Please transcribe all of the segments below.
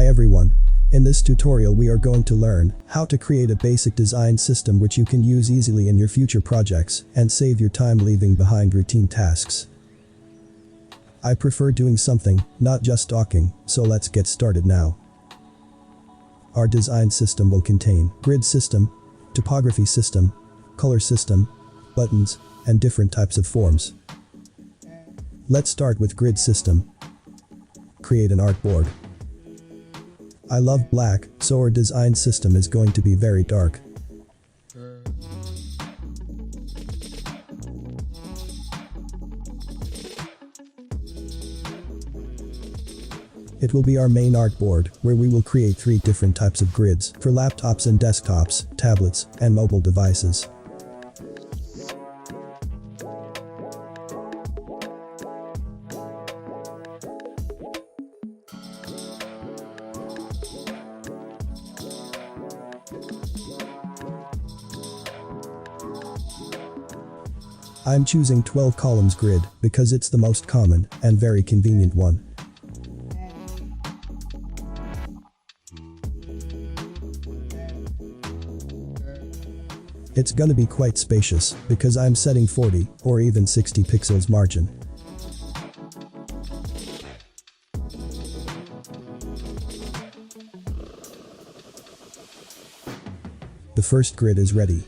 everyone. In this tutorial we are going to learn how to create a basic design system which you can use easily in your future projects and save your time leaving behind routine tasks. I prefer doing something, not just talking, so let's get started now. Our design system will contain grid system, topography system, color system, buttons, and different types of forms. Let's start with grid system. Create an artboard. I love black, so our design system is going to be very dark. It will be our main artboard, where we will create 3 different types of grids for laptops and desktops, tablets, and mobile devices. I'm choosing 12 columns grid because it's the most common and very convenient one. It's gonna be quite spacious because I'm setting 40 or even 60 pixels margin. The first grid is ready.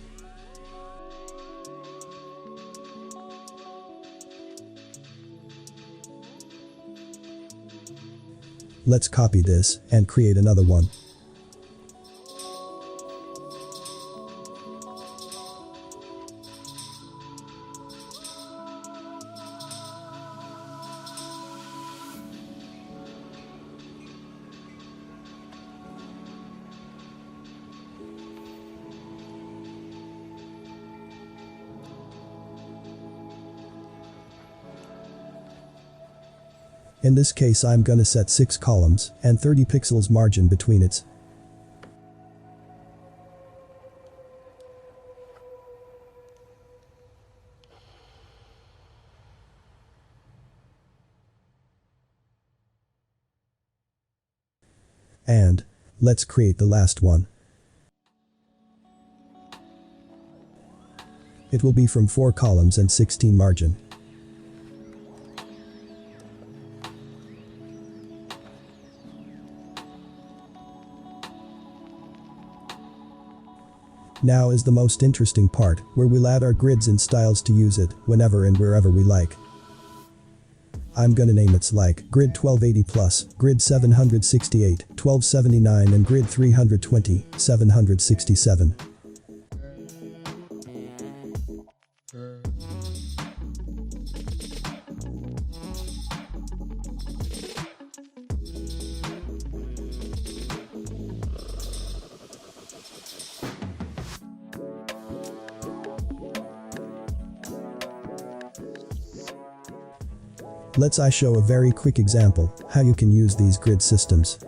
Let's copy this and create another one. In this case I'm gonna set 6 columns and 30 pixels margin between it. And let's create the last one. It will be from 4 columns and 16 margin. Now is the most interesting part, where we'll add our grids and styles to use it whenever and wherever we like. I'm gonna name it like grid 1280 plus, grid 768, 1279 and grid 320, 767. Let's show a very quick example how you can use these grid systems.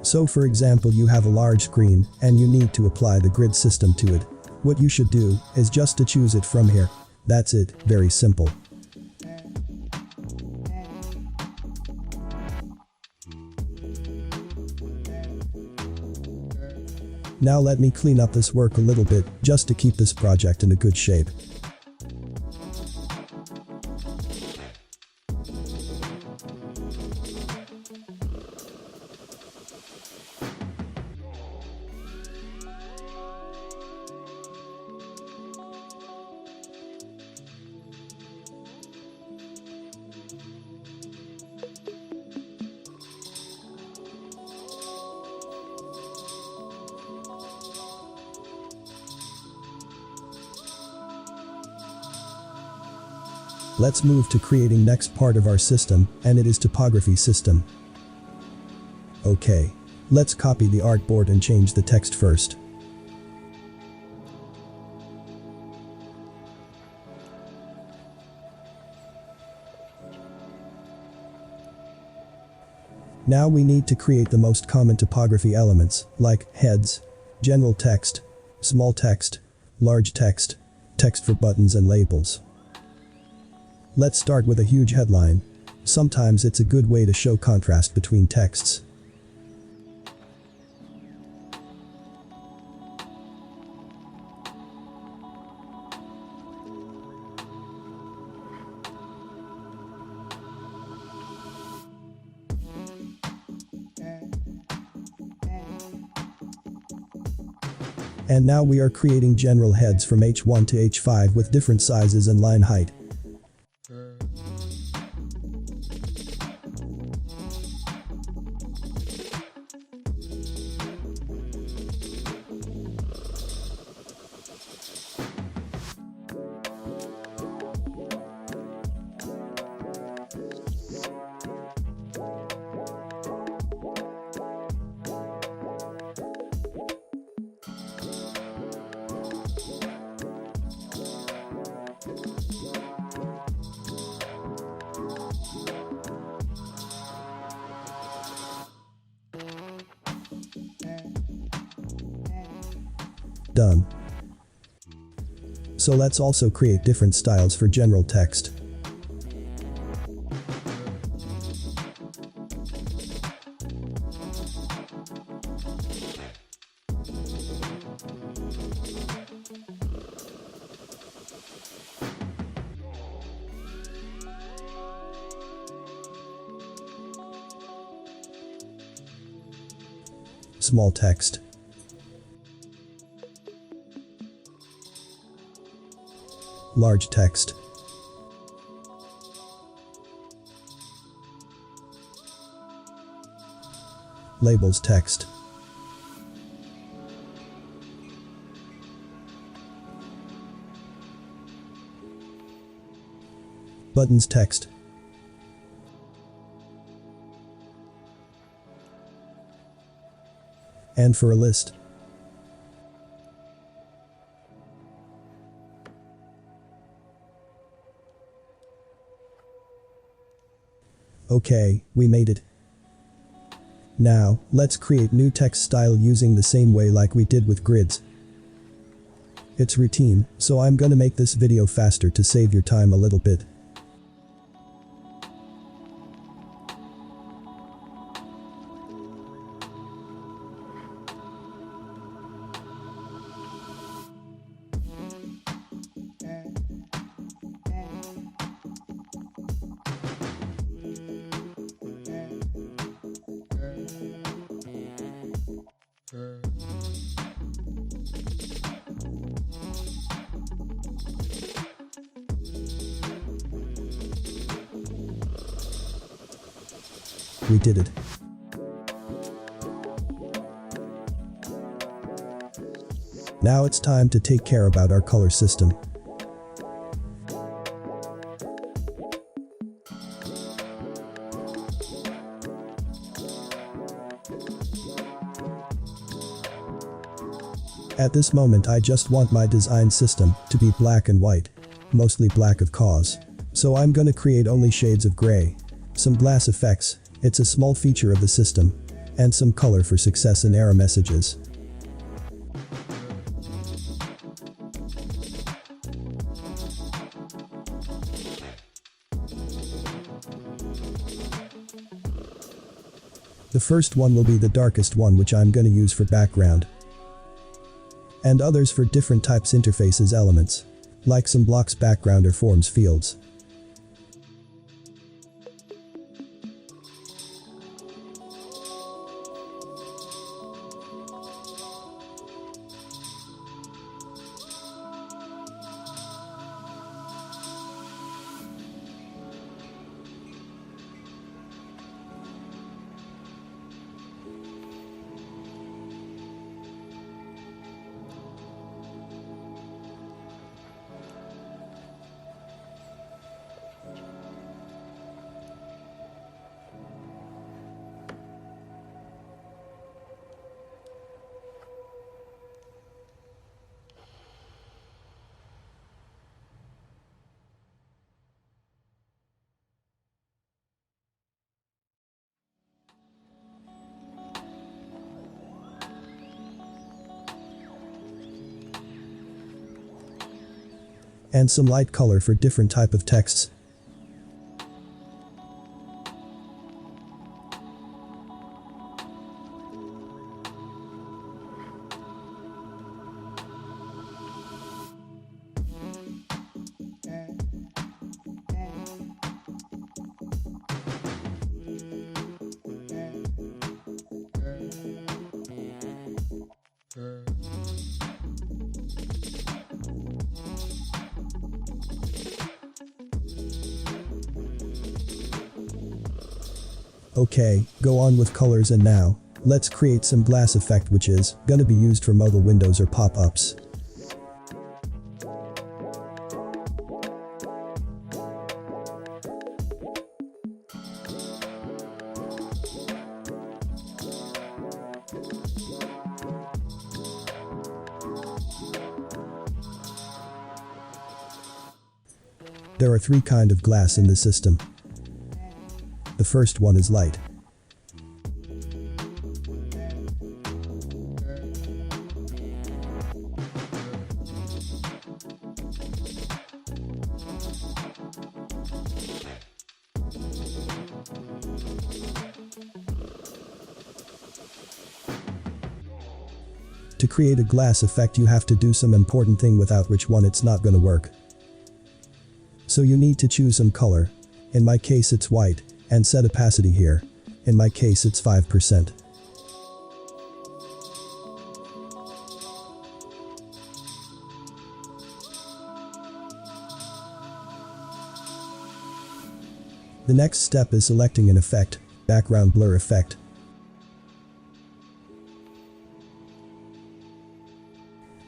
So for example you have a large screen and you need to apply the grid system to it. What you should do is just to choose it from here. That's it, very simple. Now let me clean up this work a little bit, just to keep this project in a good shape. Let's move to creating next part of our system, and it is Topography System. Okay. Let's copy the artboard and change the text first. Now we need to create the most common topography elements, like heads, general text, small text, large text, text for buttons and labels. Let's start with a huge headline. Sometimes it's a good way to show contrast between texts. And now we are creating general heads from H1 to H5 with different sizes and line height. Done. So let's also create different styles for general text. Small text. Large text. Labels text. Buttons text. And for a list. Okay, we made it. Now, let's create new text style using the same way like we did with grids. It's routine, so I'm gonna make this video faster to save your time a little bit. We did it. Now it's time to take care about our color system. At this moment I just want my design system to be black and white, mostly black of course. So I'm gonna create only shades of gray, some glass effects, it's a small feature of the system, and some color for success and error messages. The first one will be the darkest one, which I'm gonna use for background. And others for different types interfaces elements, like some blocks background or forms fields. And some light color for different type of texts. Okay, go on with colors, and now, let's create some glass effect which is gonna be used for mobile windows or pop-ups. There are three kinds of glass in the system. The first one is light. To create a glass effect you have to do some important thing without which one it's not gonna work. So you need to choose some color. In my case it's white, and set opacity here. In my case it's 5%. The next step is selecting an effect, background blur effect.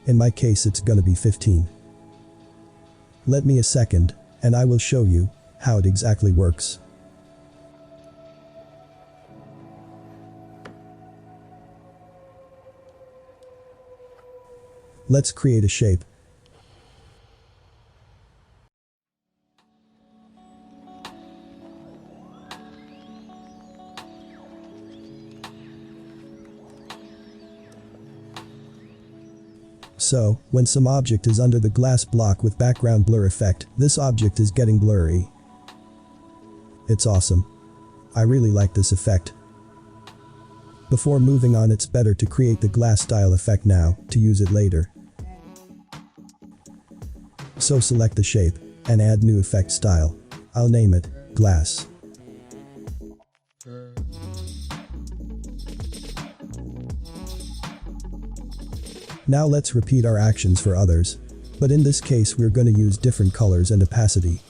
In my case it's gonna be 15. Let me a second, and I will show you how it exactly works. Let's create a shape. So, when some object is under the glass block with background blur effect, this object is getting blurry. It's awesome. I really like this effect. Before moving on, it's better to create the glass style effect now, to use it later. So select the shape, and add new effect style. I'll name it glass. Now let's repeat our actions for others. But in this case we're going to use different colors and opacity.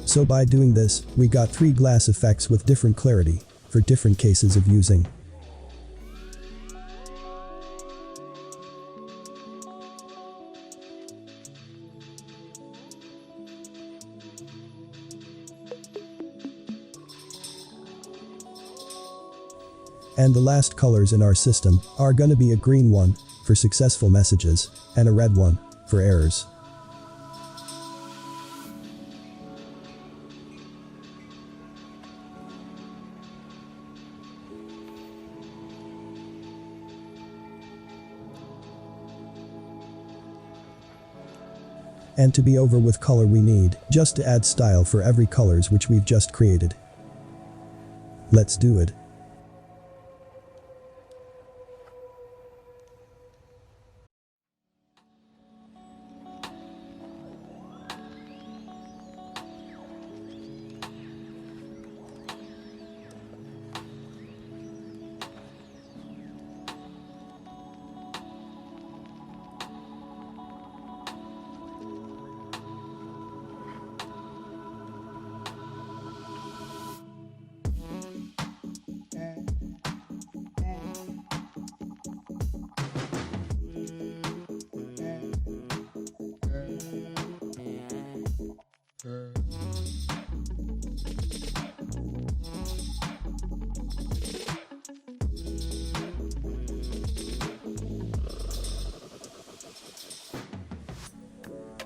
So by doing this, we got 3 glass effects with different clarity, for different cases of using. And the last colors in our system are gonna be a green one for successful messages, and a red one for errors. And to be over with color we need just to add style for every colors which we've just created. Let's do it.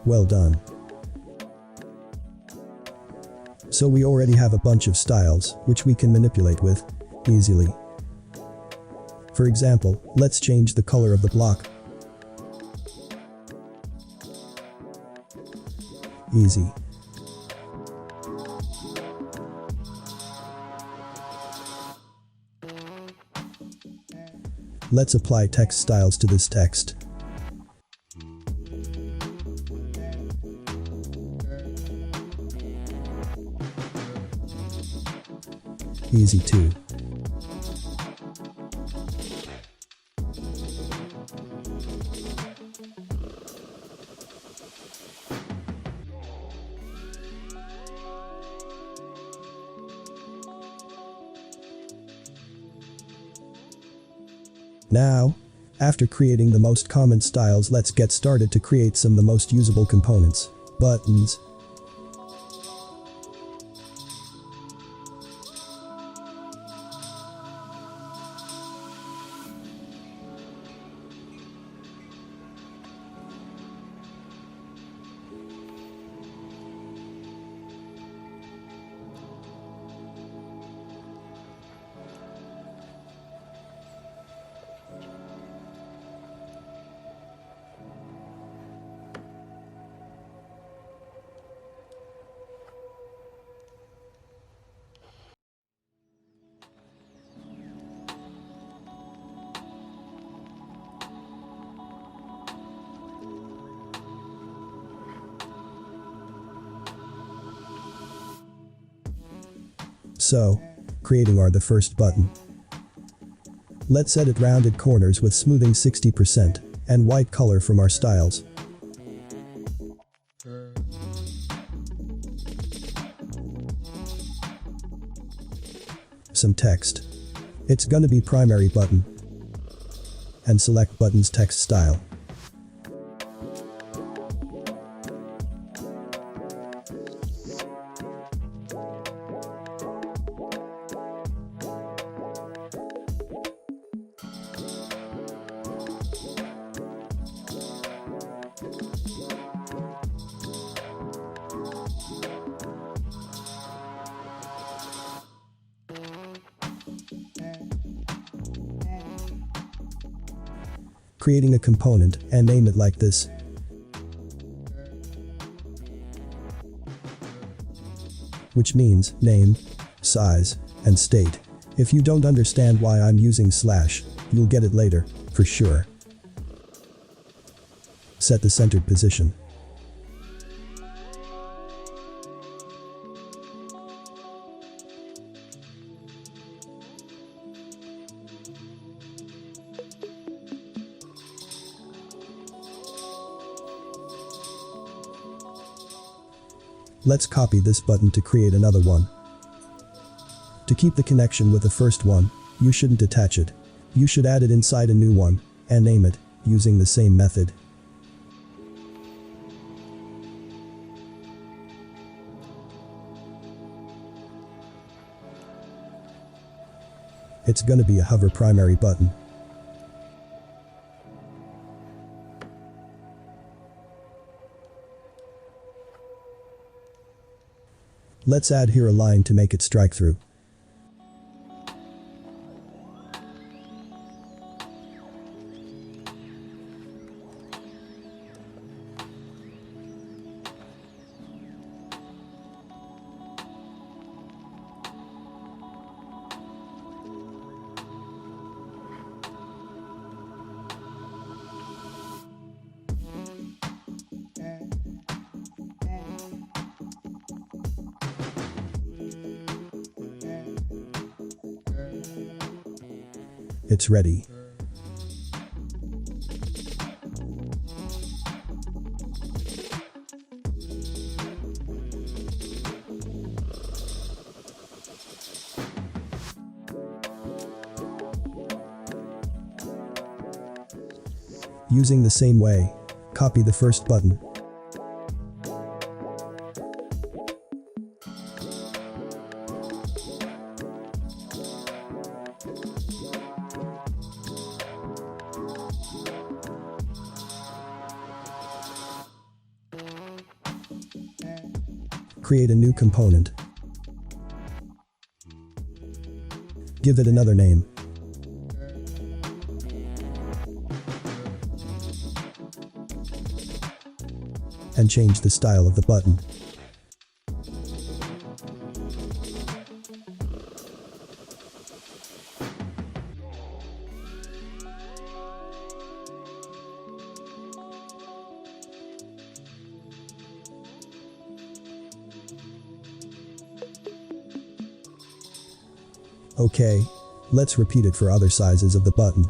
Well done. So we already have a bunch of styles, which we can manipulate with, easily. For example, let's change the color of the block. Easy. Let's apply text styles to this text. Easy too. Now, after creating the most common styles, let's get started to create some of the most usable components. Buttons. So, creating the first button. Let's edit rounded corners with smoothing 60% and white color from our styles. Some text. It's gonna be primary button. And select button's text style. Creating a component and name it like this. Which means name, size, and state. If you don't understand why I'm using slash, you'll get it later, for sure. Set the centered position. Let's copy this button to create another one. To keep the connection with the first one, you shouldn't attach it. You should add it inside a new one, and name it, using the same method. It's gonna be a hover primary button. Let's add here a line to make it strike through. It's ready. Using the same way, copy the first button. Create a new component. Give it another name. and change the style of the button. Okay, let's repeat it for other sizes of the button.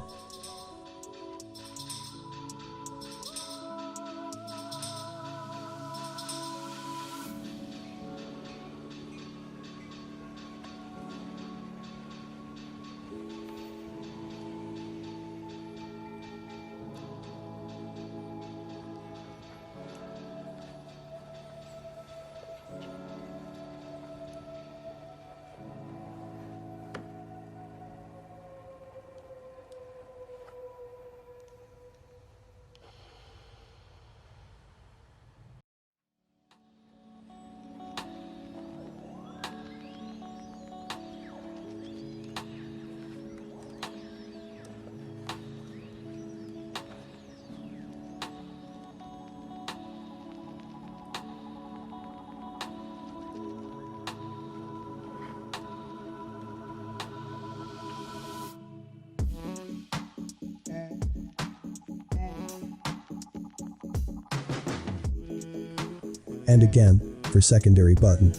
And again, for secondary button.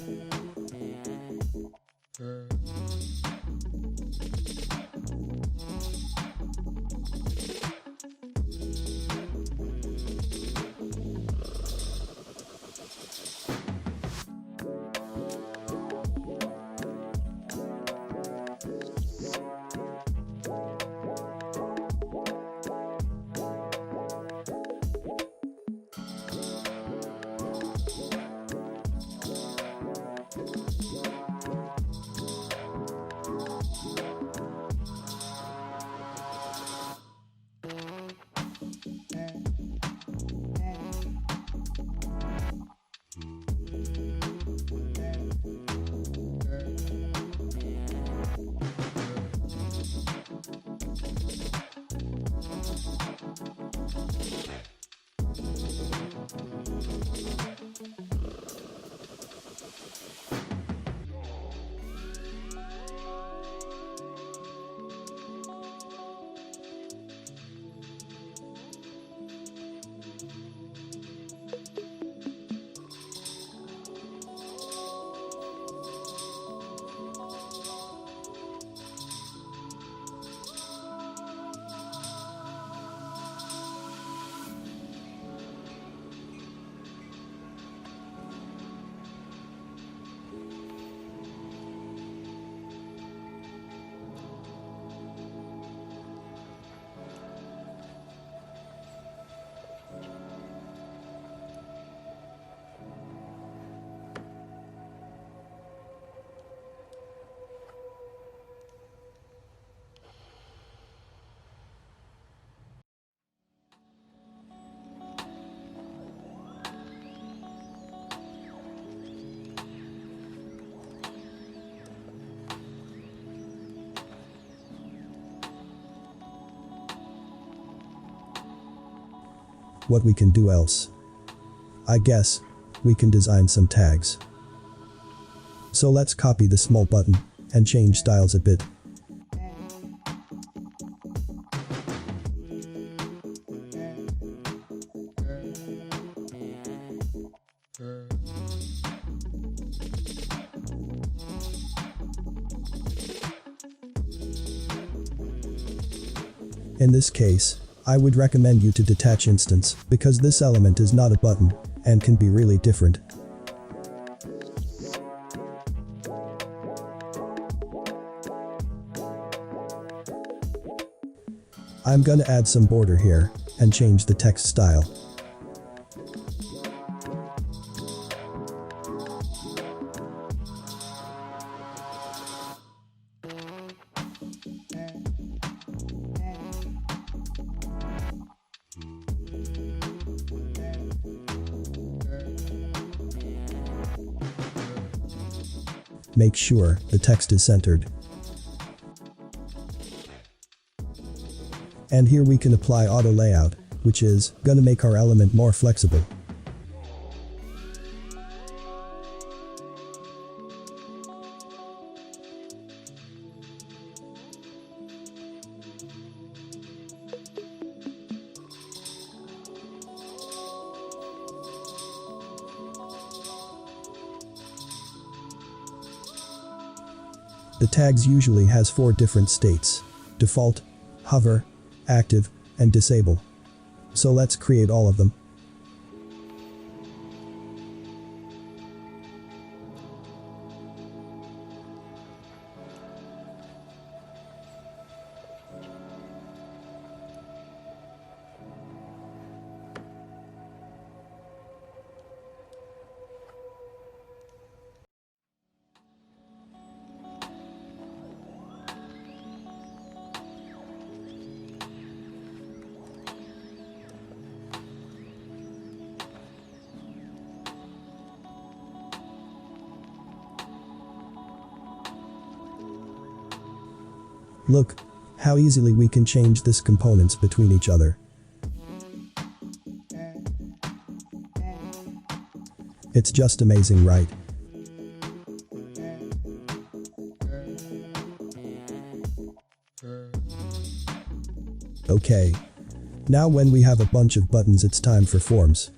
What we can do else? I guess we can design some tags. So let's copy the small button and change styles a bit. In this case, I would recommend you to detach instance because this element is not a button and can be really different. I'm gonna add some border here and change the text style. Make sure the text is centered. And here we can apply auto layout, which is gonna make our element more flexible. The tags usually has 4 different states: default, hover, active, and disable. So let's create all of them. Look how easily we can change these components between each other. It's just amazing, right? Okay. Now when we have a bunch of buttons, it's time for forms.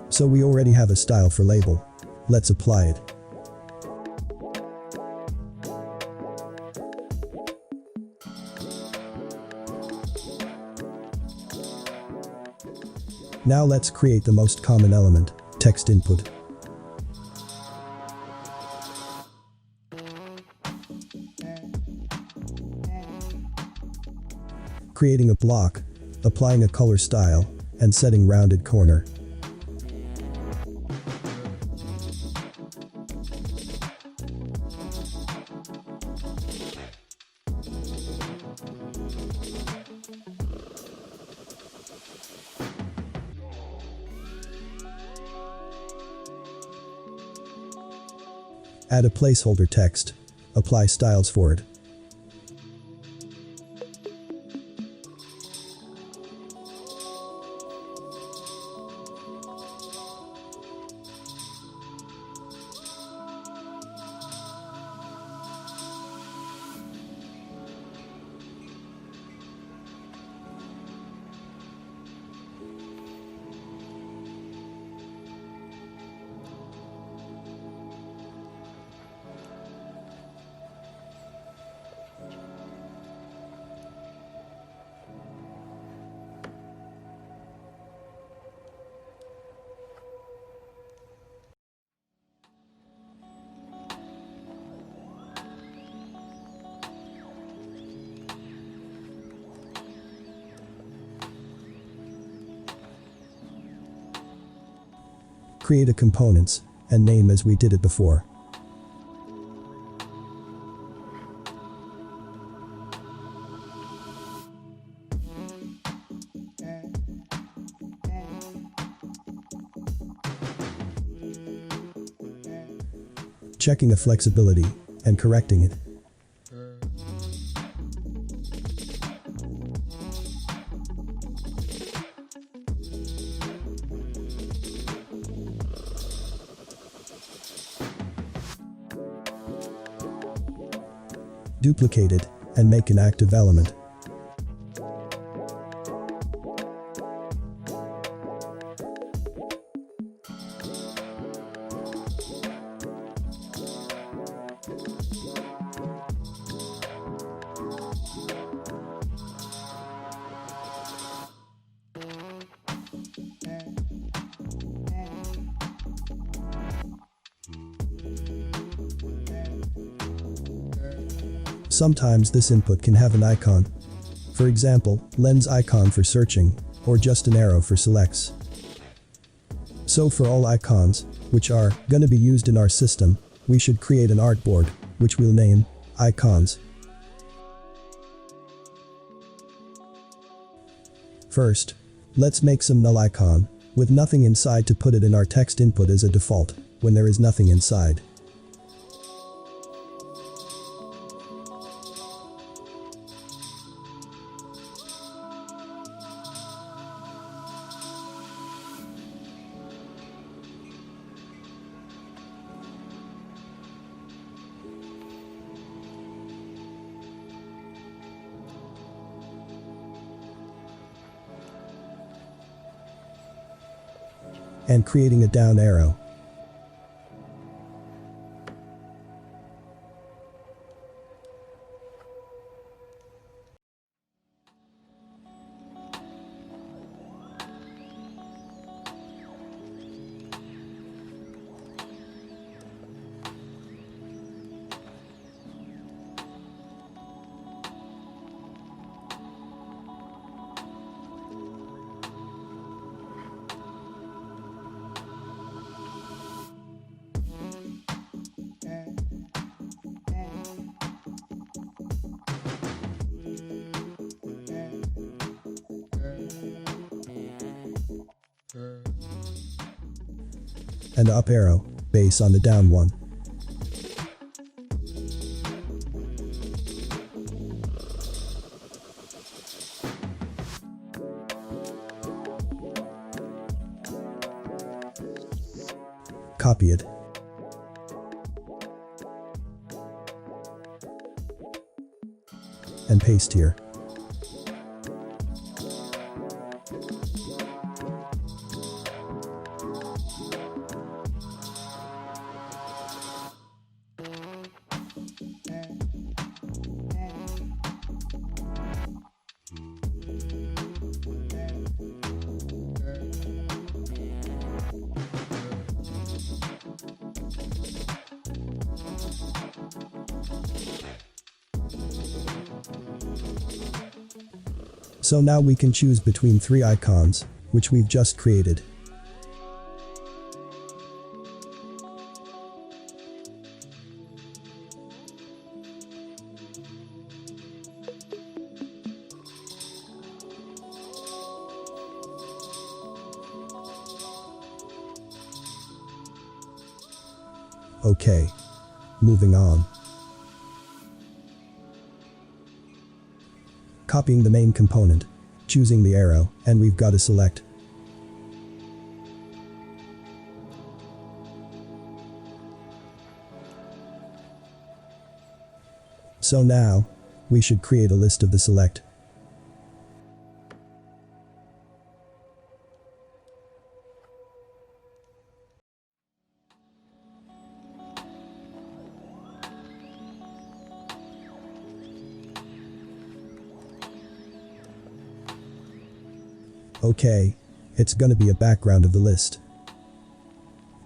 So we already have a style for label. Let's apply it. Now let's create the most common element, text input. Creating a block, applying a color style, and setting rounded corner. Add a placeholder text. Apply styles for it. Create a components and name as we did it before. Checking the flexibility and correcting it. Duplicate it and make an active element. Sometimes this input can have an icon. For example, lens icon for searching, or just an arrow for selects. So for all icons, which are gonna be used in our system, we should create an artboard, which we'll name icons. First, let's make some null icon, with nothing inside to put it in our text input as a default, when there is nothing inside. and creating a down arrow. And up arrow, base on the down one. Copy it. And paste here. So now we can choose between 3 icons, which we've just created. Okay. Moving on. Copying the main component, choosing the arrow, and we've got to select. So now, we should create a list of the select. Okay, it's gonna be a background of the list.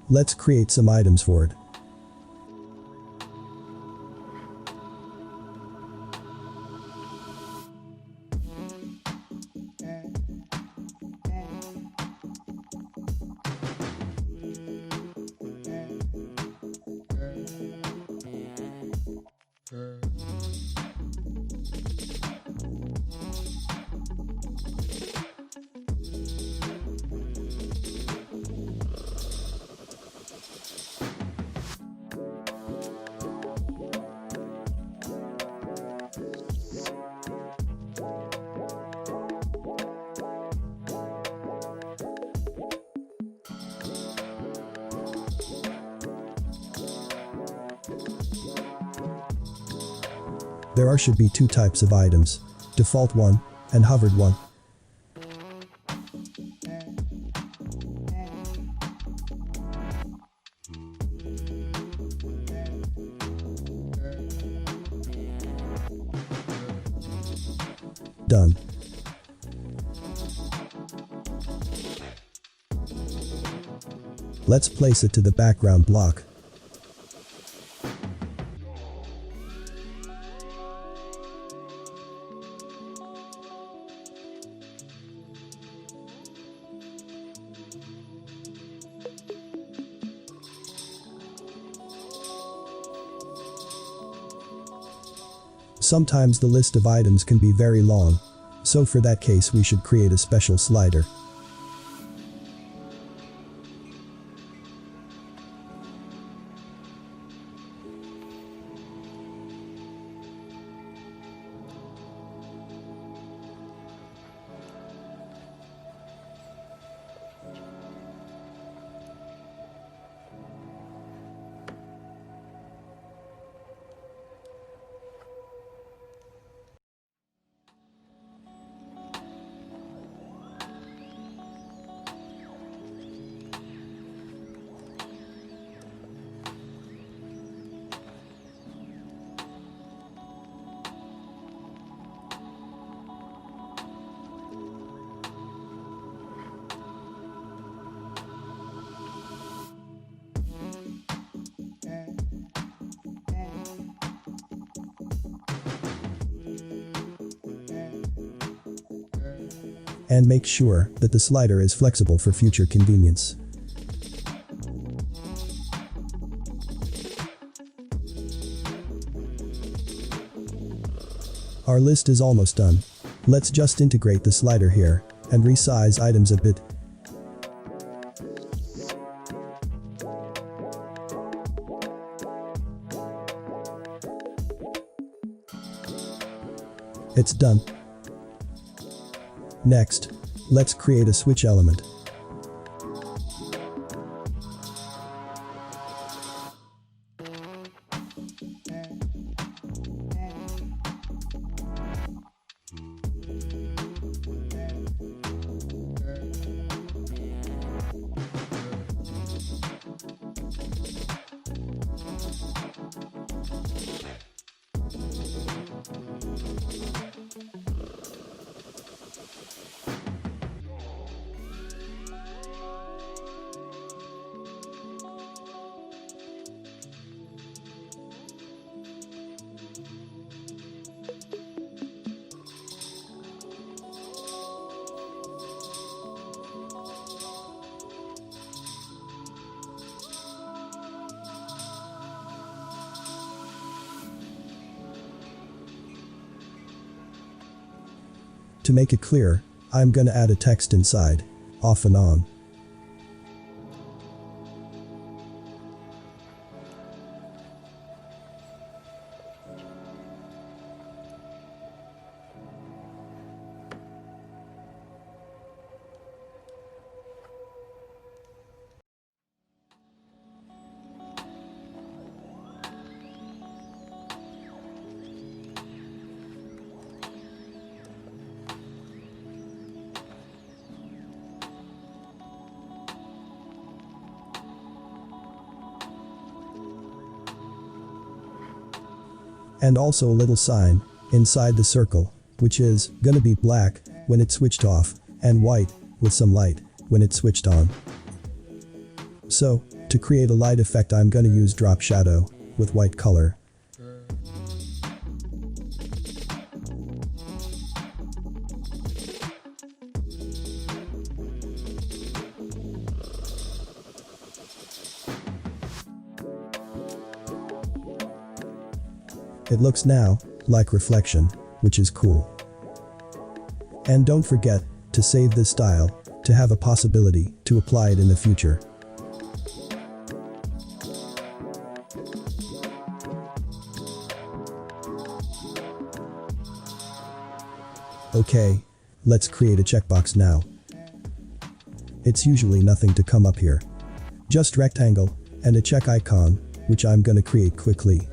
Let's create some items for it. There should be 2 types of items, default one and hovered one. Done. Let's place it to the background block. Sometimes the list of items can be very long, so for that case we should create a special slider. And make sure that the slider is flexible for future convenience. Our list is almost done. Let's just integrate the slider here and resize items a bit. It's done. Next, let's create a switch element. To make it clear, I'm gonna add a text inside, off and on. And also a little sign inside the circle, which is gonna be black when it's switched off and white with some light when it's switched on. So, to create a light effect, I'm gonna use drop shadow with white color. It looks now like reflection, which is cool. And don't forget to save this style to have a possibility to apply it in the future. Okay, let's create a checkbox now. It's usually nothing to come up here. Just rectangle and a check icon, which I'm gonna create quickly.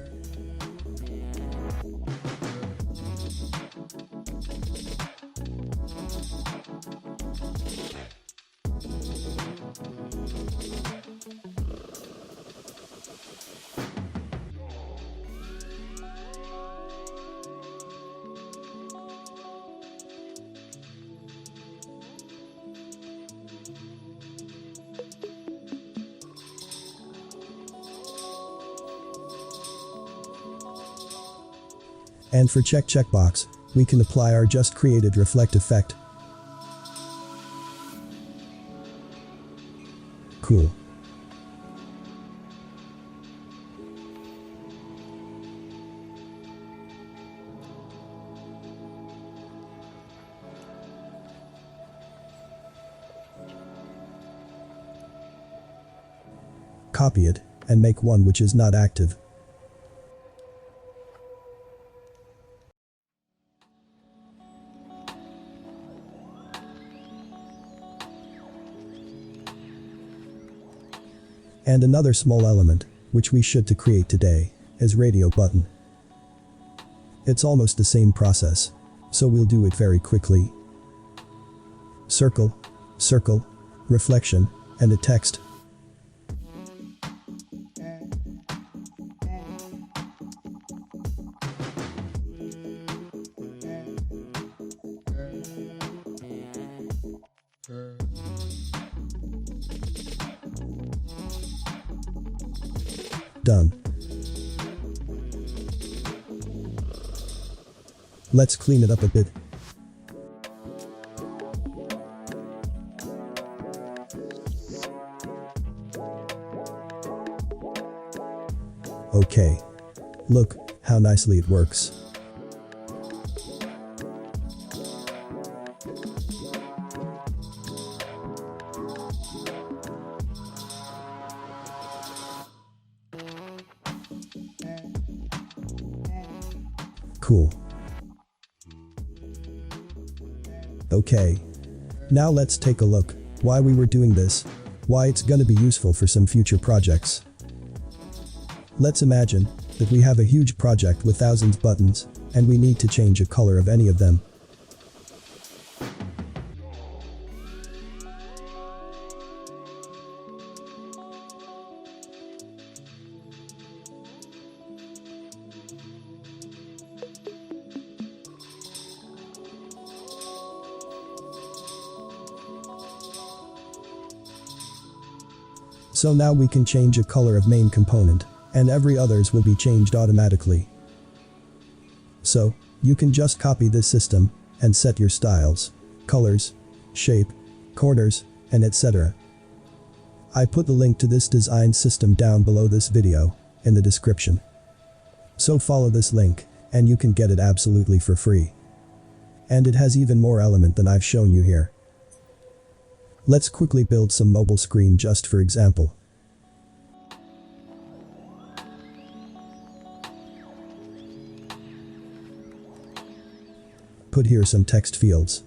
And for checkbox, we can apply our just created reflect effect. Cool. Copy it and make one which is not active. And another small element, which we should to create today, is radio button. It's almost the same process, so we'll do it very quickly. Circle, circle, reflection, and a text. Done. Let's clean it up a bit. Okay. Look how nicely it works. Cool. Okay. Now let's take a look why we were doing this, why it's gonna be useful for some future projects. Let's imagine that we have a huge project with thousands of buttons, and we need to change a color of any of them. So now we can change a color of main component, and every others will be changed automatically. So, you can just copy this system, and set your styles, colors, shape, corners, and etc. I put the link to this design system down below this video, in the description. So follow this link, and you can get it absolutely for free. And it has even more element than I've shown you here. Let's quickly build some mobile screen just for example. Put here some text fields.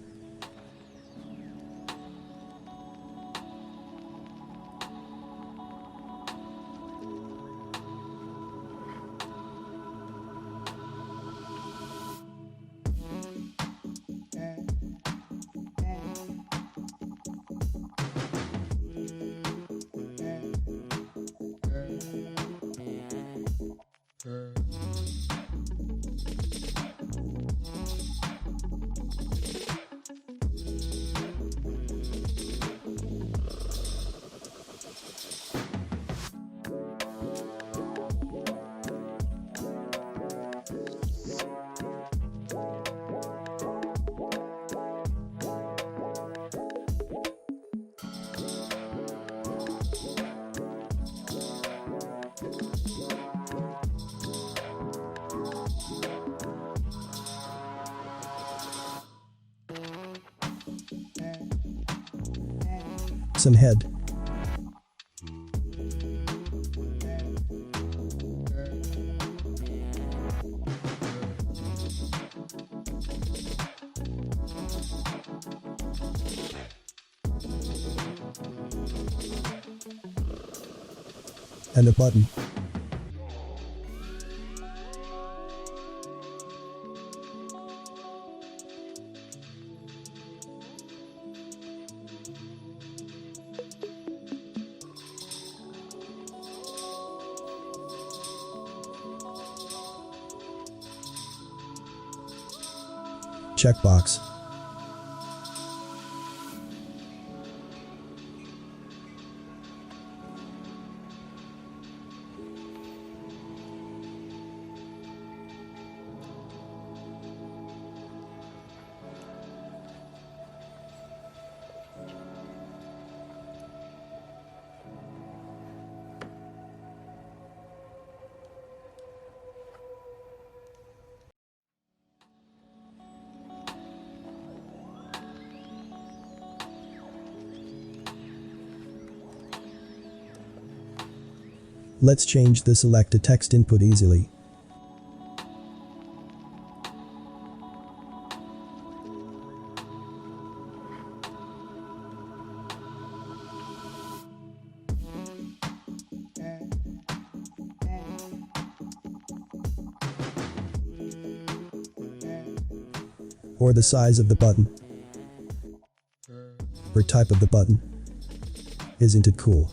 Some head. And a button. Checkbox. Let's change the select to text input easily. Or the size of the button. Or type of the button. Isn't it cool?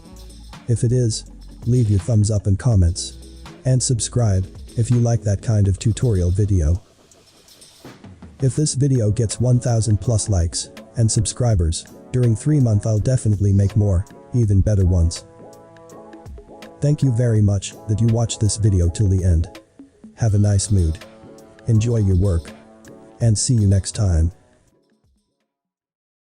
If it is, leave your thumbs up and comments. And subscribe if you like that kind of tutorial video. If this video gets 1000 plus likes and subscribers, during 3 months I'll definitely make more, even better ones. Thank you very much that you watched this video till the end. Have a nice mood. Enjoy your work. And see you next time.